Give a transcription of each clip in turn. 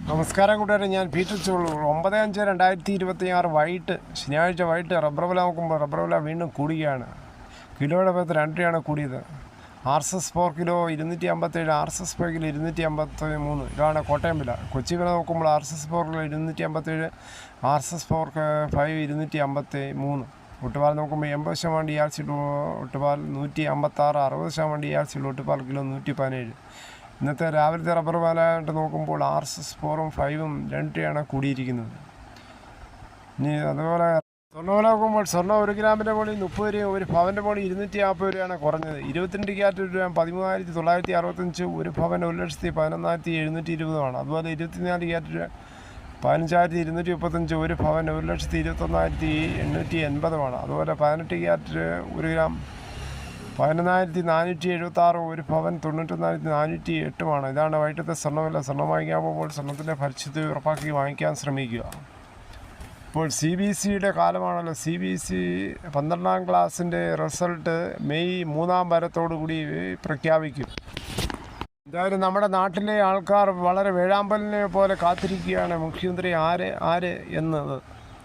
നമസ്കാരം കൂട്ടുകാരെ, ഞാൻ പീറ്റർ ചോളൂർ. 9/5/2026 വൈകിട്ട്, ശനിയാഴ്ച വൈകിട്ട് റബ്ബർ വില നോക്കുമ്പോൾ റബ്ബർ വില വീണ്ടും കൂടുകയാണ്. കിലോയുടെ പകരത്ത് 2 രൂപയാണ് കൂടിയത്. RSS 4 kilo 257, RSS 5 kilo 253. ഇതാണ് കോട്ടയം വില. കൊച്ചി വില നോക്കുമ്പോൾ RSS 4 കിലോ 257, RSS 4 5 253. ഒട്ടുപാൽ നോക്കുമ്പോൾ 80% DRC ഒട്ടുപാൽ 156, 60% DRC ഒട്ടുപാൽ കിലോ 117. ഇന്നത്തെ രാവിലത്തെ റബ്ബർ വിലയായിട്ട് നോക്കുമ്പോൾ RSS 4 5 2 രൂപയാണ് കൂടിയിരിക്കുന്നത്. ഇനി അതുപോലെ സ്വർണ്ണവില നോക്കുമ്പോൾ സ്വർണ്ണം 1 ഗ്രാമിൻ്റെ മുകളിൽ 30 രൂപയും 1 പവൻ്റെ മുകളിൽ 250 രൂപയാണ് കുറഞ്ഞത്. 22 ക്യാരറ്റ് രൂപ 13,965, 1 പവൻ 1,11,720 അതുപോലെ 24 ക്യാരറ്റ് രൂപ 15,235, 1 പവൻ 1,21,880 അതുപോലെ 18 ക്യാരറ്റ് 1 ഗ്രാം 11,476, 1 പവൻ 91,408 ഇതാണ് വൈകിട്ടത്തെ സ്വർണ്ണവില. സ്വർണ്ണം വാങ്ങിക്കാൻ പോകുമ്പോൾ സ്വർണ്ണത്തിൻ്റെ പരിശുദ്ധി ഉറപ്പാക്കി വാങ്ങിക്കാൻ ശ്രമിക്കുക. ഇപ്പോൾ CBSEയുടെ കാലമാണല്ലോ. CBSE 12ാം ക്ലാസ്സിൻ്റെ റിസൾട്ട് മെയ് 3 വാരത്തോടുകൂടി പ്രഖ്യാപിക്കും. എന്തായാലും നമ്മുടെ നാട്ടിലെ ആൾക്കാർ വളരെ വേഴാമ്പലിനെ പോലെ കാത്തിരിക്കുകയാണ് മുഖ്യമന്ത്രി ആര് എന്നത്.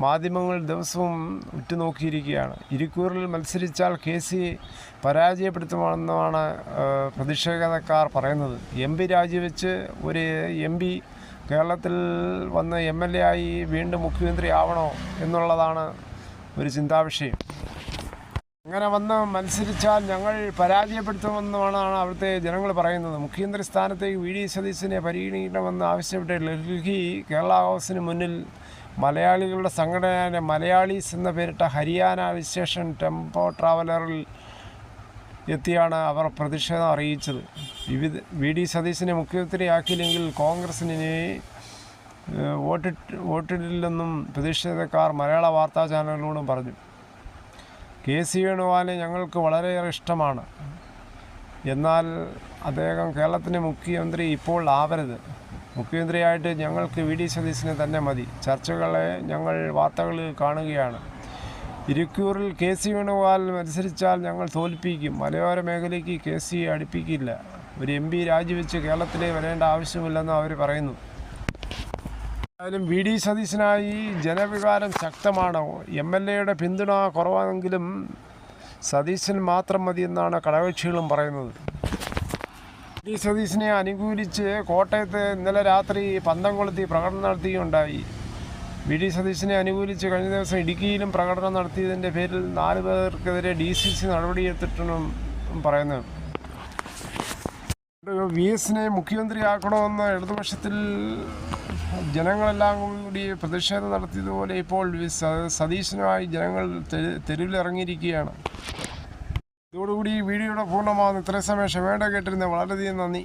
മാധ്യമങ്ങൾ ദിവസവും ഉറ്റുനോക്കിയിരിക്കുകയാണ്. ഇരിക്കൂറിൽ മത്സരിച്ചാൽ KC പരാജയപ്പെടുത്തുമെന്നാണ് പ്രതിഷേധക്കാർ പറയുന്നത്. MP രാജിവെച്ച് ഒരു MP കേരളത്തിൽ വന്ന് MLA ആയി വീണ്ടും മുഖ്യമന്ത്രി ആവണോ എന്നുള്ളതാണ് ഒരു ചിന്താവിഷയം. അങ്ങനെ വന്ന് മത്സരിച്ചാൽ ഞങ്ങൾ പരാജയപ്പെടുത്തുമെന്നാണ് അവിടുത്തെ ജനങ്ങൾ പറയുന്നത്. മുഖ്യമന്ത്രി സ്ഥാനത്തേക്ക് VD സതീശനെ പരിഗണിക്കണമെന്ന് ആവശ്യപ്പെട്ട് ഡൽഹി കേരള ഹൗസിന് മുന്നിൽ മലയാളികളുടെ സംഘടനയായ മലയാളീസ് എന്ന പേരിട്ട ഹരിയാന വിശേഷൻ ടെമ്പോ ട്രാവലറിൽ എത്തിയാണ് അവർ പ്രതിഷേധം അറിയിച്ചത്. VD സതീശനെ മുഖ്യമന്ത്രിയാക്കിയില്ലെങ്കിൽ കോൺഗ്രസിന് വോട്ടിടില്ലെന്നും പ്രതിഷേധക്കാർ മലയാള വാർത്താ ചാനലുകളോടും പറഞ്ഞു. KC വേണുഗോപാലിനെ ഞങ്ങൾക്ക് വളരെയേറെ ഇഷ്ടമാണ്. എന്നാൽ അദ്ദേഹം കേരളത്തിൻ്റെ മുഖ്യമന്ത്രി ഇപ്പോൾ ആവരുത്. മുഖ്യമന്ത്രിയായിട്ട് ഞങ്ങൾക്ക് VD സതീശനെ തന്നെ മതി. ചർച്ചകളെ ഞങ്ങൾ വാർത്തകളിൽ കാണുകയാണ്. ഇരിക്കൂറിൽ KC വേണുഗോപാൽ മത്സരിച്ചാൽ ഞങ്ങൾ തോൽപ്പിക്കും. മലയോര മേഖലയ്ക്ക് KC അടുപ്പിക്കില്ല. ഒരു MP രാജിവെച്ച് കേരളത്തിലേക്ക് വരേണ്ട ആവശ്യമില്ലെന്ന് അവർ പറയുന്നു. എന്തായാലും VD സതീശനായി ജനവികാരം ശക്തമാണ്. MLAയുടെ പിന്തുണ കുറവാണെങ്കിലും സതീശൻ മാത്രം മതിയെന്നാണ് ഘടകകക്ഷികളും പറയുന്നത്. VD സതീശനെ അനുകൂലിച്ച് കോട്ടയത്ത് ഇന്നലെ രാത്രി പന്തം കൊളുത്തി പ്രകടനം നടത്തുകയുണ്ടായി. VD സതീശനെ അനുകൂലിച്ച് കഴിഞ്ഞ ദിവസം ഇടുക്കിയിലും പ്രകടനം നടത്തിയതിൻ്റെ പേരിൽ 4 പേർക്കെതിരെ DCC നടപടിയെടുത്തിട്ടും പറയുന്നു. VSനെ മുഖ്യമന്ത്രിയാക്കണമെന്ന് ഇടതുപക്ഷത്തിൽ ജനങ്ങളെല്ലാം കൂടി പ്രതിഷേധം നടത്തിയതുപോലെ ഇപ്പോൾ സതീശനുമായി ജനങ്ങൾ തെരുവിലിറങ്ങിയിരിക്കുകയാണ്. ഇതോടുകൂടി ഈ വീഡിയോയുടെ പൂർണ്ണമാകുന്നു. ഇത്രയും സമയം ക്ഷമയോടെ കേട്ടിരുന്ന വളരെയധികം നന്ദി.